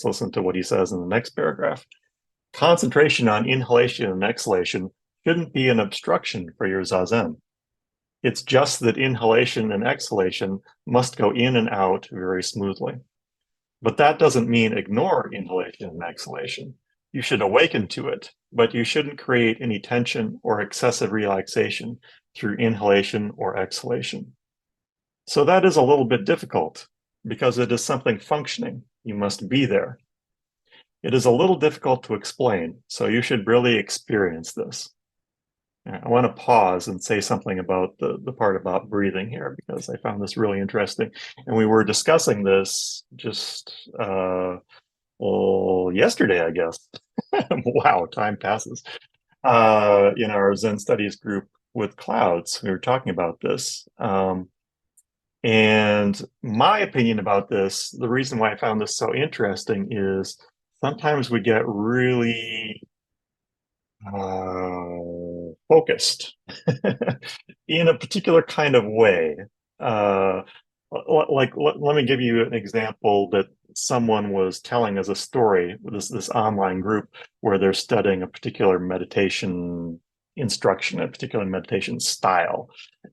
listen to what he says in the next paragraph. Concentration on inhalation and exhalation shouldn't be an obstruction for your zazen. It's just that inhalation and exhalation must go in and out very smoothly. But that doesn't mean ignore inhalation and exhalation. You should awaken to it, but you shouldn't create any tension or excessive relaxation through inhalation or exhalation. So that is a little bit difficult because it is something functioning. You must be there. It is a little difficult to explain, so you should really experience this. I want to pause and say something about the part about breathing here because I found this really interesting. And we were discussing this just yesterday, I guess. Wow, time passes. In our Zen studies group with clouds, we were talking about this. And my opinion about this, the reason why I found this so interesting is sometimes we get really focused in a particular kind of way. Let me give you an example that someone was telling as a story, this online group where they're studying a particular meditation instruction, a particular meditation style.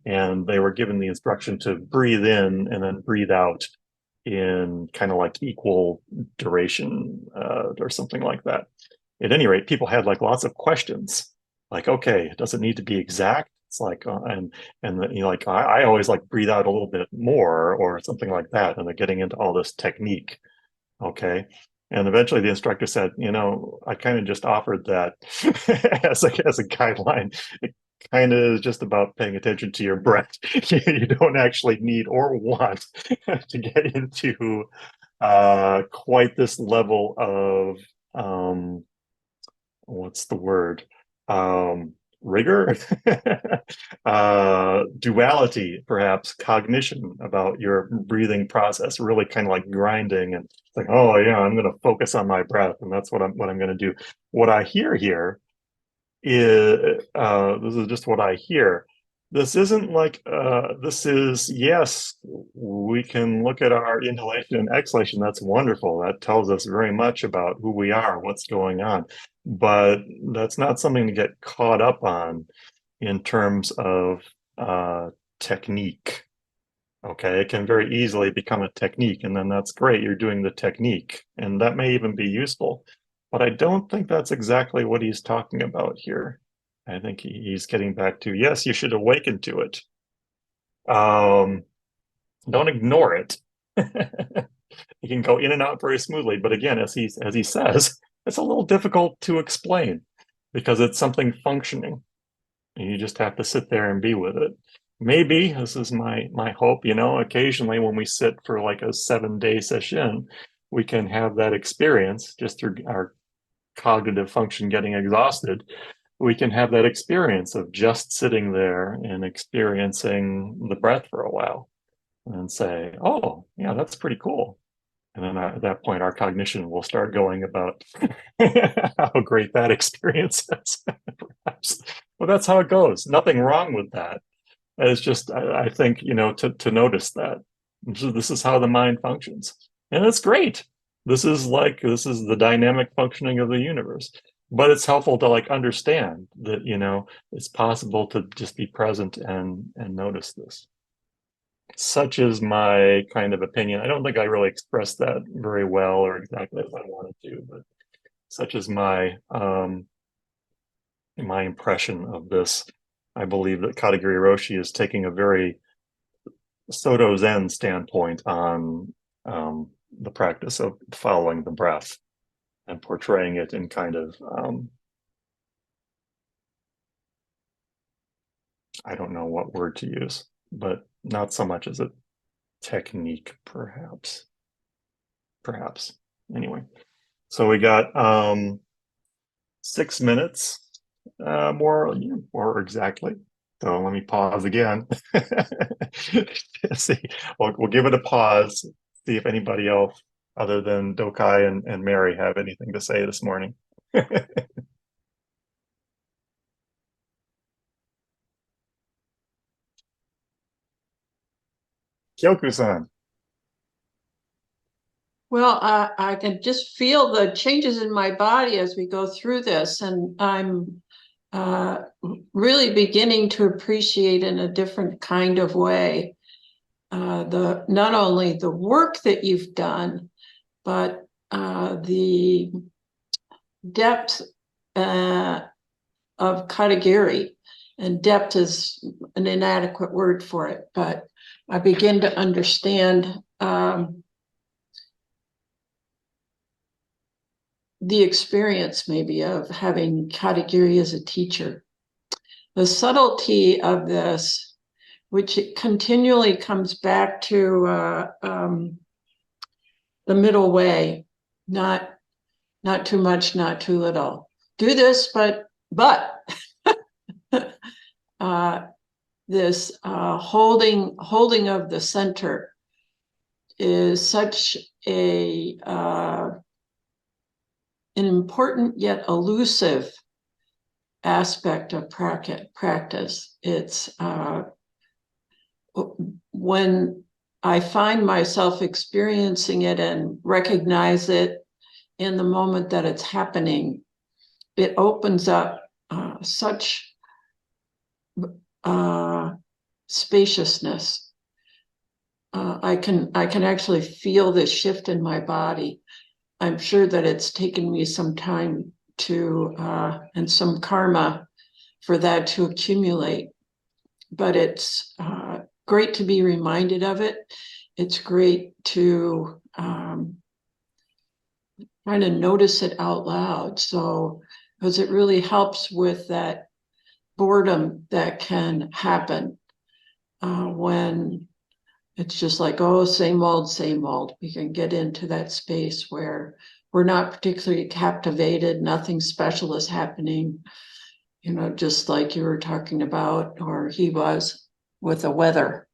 And they were given the instruction to breathe in and then breathe out in kind of like equal duration or something like that. At any rate, people had like lots of questions. Like, okay, does it need to be exact? It's like, like I always like breathe out a little bit more or something like that, and they're getting into all this technique. Okay, and eventually the instructor said, I kind of just offered that as a guideline. It kind of is just about paying attention to your breath. You don't actually need or want to get into quite this level of what's the word? Rigor, duality, perhaps cognition about your breathing process, really kind of like grinding and like, oh yeah, I'm going to focus on my breath, and that's what I'm going to do. What I hear here is this is just what I hear. This isn't like this is yes, we can look at our inhalation and exhalation. That's wonderful. That tells us very much about who we are, what's going on. But that's not something to get caught up on in terms of technique. Okay, it can very easily become a technique, and then that's great. You're doing the technique, and that may even be useful. But I don't think that's exactly what he's talking about here. I think he's getting back to, yes, you should awaken to it. Don't ignore it. You can go in and out very smoothly, but again, as he says, it's a little difficult to explain because it's something functioning, and you just have to sit there and be with it. Maybe this is my hope, occasionally when we sit for like a 7-day session, we can have that experience just through our cognitive function getting exhausted. We can have that experience of just sitting there and experiencing the breath for a while and say, oh, yeah, that's pretty cool. And then at that point, our cognition will start going about how great that experience is. Perhaps. Well, that's how it goes. Nothing wrong with that. It's just, I think, to notice that. This is how the mind functions. And it's great. This is the dynamic functioning of the universe. But it's helpful to like understand that, it's possible to just be present and notice this. Such is my kind of opinion. I don't think I really expressed that very well or exactly as I wanted to, but such is my impression of this. I believe that Katagiri Roshi is taking a very Soto Zen standpoint on the practice of following the breath and portraying it in kind of I don't know what word to use, but not so much as a technique, perhaps. Perhaps. Anyway, so we got 6 minutes more exactly. So let me pause again. See, we'll give it a pause, see if anybody else other than Dokai and Mary have anything to say this morning. Kyoku-san. Well, I can just feel the changes in my body as we go through this, and I'm really beginning to appreciate in a different kind of way the not only the work that you've done, but the depth of Katagiri. And depth is an inadequate word for it, but I begin to understand the experience maybe of having Katagiri as a teacher. The subtlety of this, which it continually comes back to the middle way, not too much, not too little. Do this, but this holding of the center is such an important yet elusive aspect of practice. It's when I find myself experiencing it and recognize it in the moment that it's happening, it opens up such spaciousness. I can actually feel this shift in my body. I'm sure that it's taken me some time to and some karma for that to accumulate. But it's great to be reminded of it. It's great to kind of notice it out loud. So, because it really helps with that boredom that can happen when it's just like, oh, same old, same old. We can get into that space where we're not particularly captivated, nothing special is happening, just like you were talking about, or he was with the weather.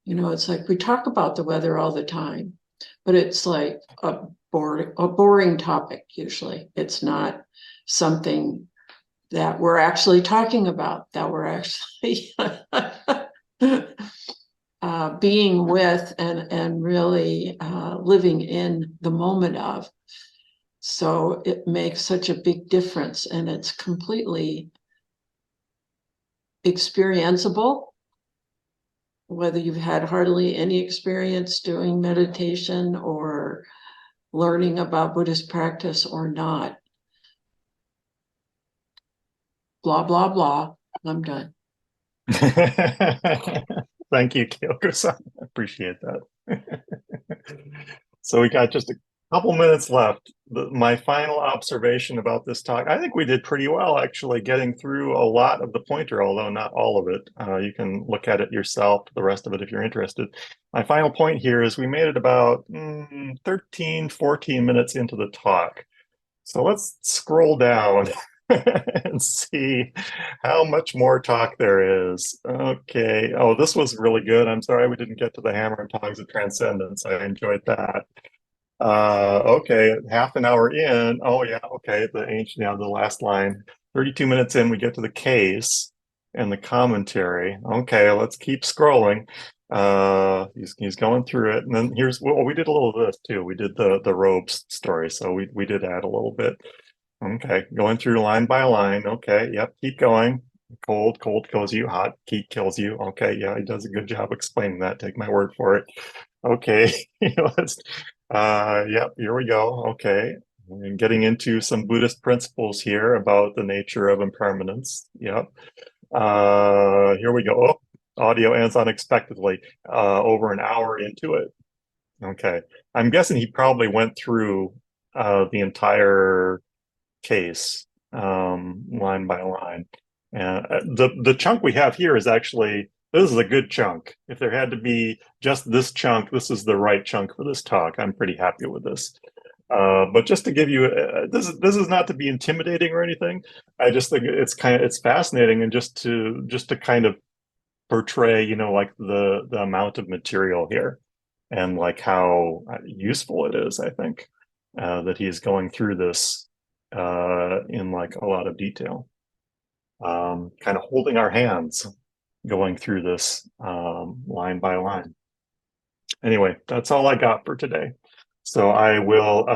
It's like we talk about the weather all the time, but it's like a boring topic usually. It's not something that we're actually talking about, that we're actually being with and really living in the moment of. So it makes such a big difference, and it's completely experienceable, whether you've had hardly any experience doing meditation or learning about Buddhist practice or not. Blah, blah, blah. I'm done. Thank you, Kyoko-san. I appreciate that. So we got just a couple minutes left. My final observation about this talk, I think we did pretty well actually getting through a lot of the pointer, although not all of it. You can look at it yourself, the rest of it if you're interested. My final point here is we made it about 13, 14 minutes into the talk. So let's scroll down and see how much more talk there is. Okay. Oh, this was really good. I'm sorry we didn't get to the hammer and tongs of transcendence. I enjoyed that. Okay, half an hour in. Oh yeah, okay. The last line. 32 minutes in, we get to the case and the commentary. Okay, let's keep scrolling. He's going through it, and then we did a little of this too. We did the robes story, so we did add a little bit. Okay, going through line by line. Okay, yep, keep going. Cold kills you. Hot heat kills you. Okay, yeah, he does a good job explaining that. Take my word for it. Okay, let's. Yep, here we go. Okay, and getting into some Buddhist principles here about the nature of impermanence. Yep. Here we go. Oh, audio ends unexpectedly. Over an hour into it. Okay, I'm guessing he probably went through the entire case line by line. And the chunk we have here is actually, this is a good chunk. If there had to be just this chunk, this is the right chunk for this talk. I'm pretty happy with this. But just to give you, this is not to be intimidating or anything. I just think it's fascinating, and just to kind of portray, like the amount of material here, and like how useful it is. I think that he's going through this in like a lot of detail, kind of holding our hands, going through this line by line. anyway, that's all I got for today. So I will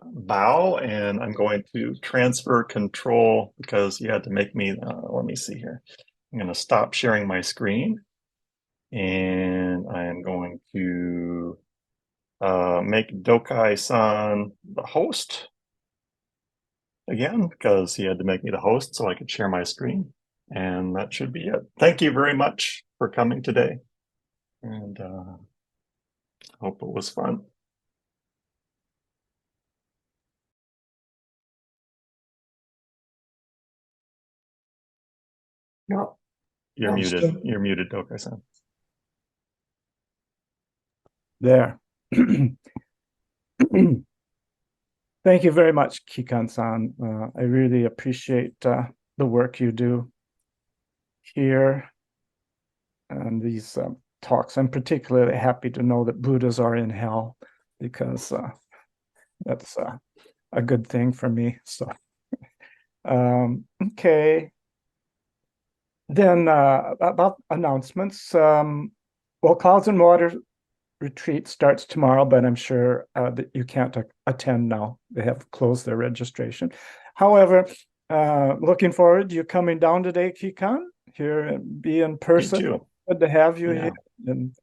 bow, and I'm going to transfer control because you had to make me, let me see here. I'm going to stop sharing my screen, and I am going to make Dokai-san the host again because he had to make me the host so I could share my screen. And that should be it. Thank you very much for coming today. And hope it was fun. No. You're No, muted. sure. You're muted, Dokai-san. There. Thank you very much, Kikan-san. I really appreciate the work you do here and these talks. I'm particularly happy to know that Buddhas are in hell because that's a good thing for me. So, okay. Then about announcements. Well, Clouds and Water retreat starts tomorrow, but I'm sure that you can't attend now. They have closed their registration. However, looking forward to you coming down today, Kikan, here and be in Me person. too. Good to have you Yeah. here. And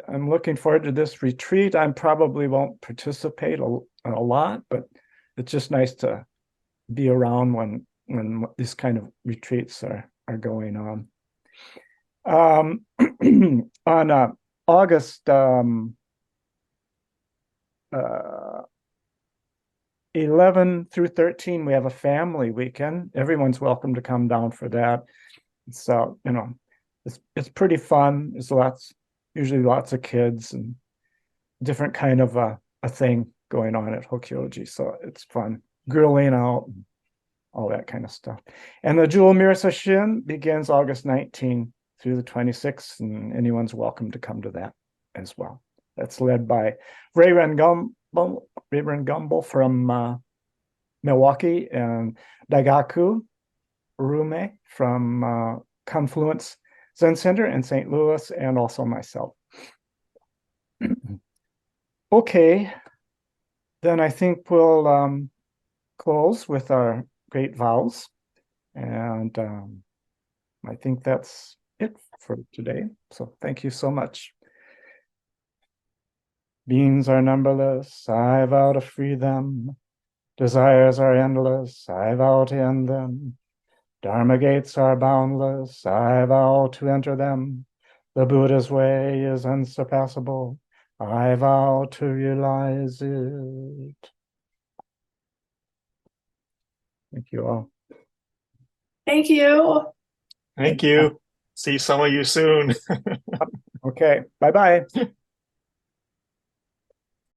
I'm looking forward to this retreat. I probably won't participate a lot, but it's just nice to be around when these kind of retreats are going on. On August 11 through 13, we have a family weekend. Everyone's welcome to come down for that. So, it's pretty fun. There's usually lots of kids and different kind of a thing going on at Hokyoji. So it's fun. Grilling out and all that kind of stuff. And the Jewel Mirror Session begins August 19 through the 26th, and anyone's welcome to come to that as well. That's led by Rayron Gumbel from Milwaukee and Daigaku Rume from Confluence Zen Center in St. Louis, and also myself. Okay, then I think we'll close with our great vows. And I think that's it for today. So thank you so much. Beings are numberless, I vow to free them. Desires are endless, I vow to end them. Dharma gates are boundless, I vow to enter them. The Buddha's way is unsurpassable, I vow to realize it. Thank you all. Thank you. Thank you. See some of you soon. Okay, bye-bye.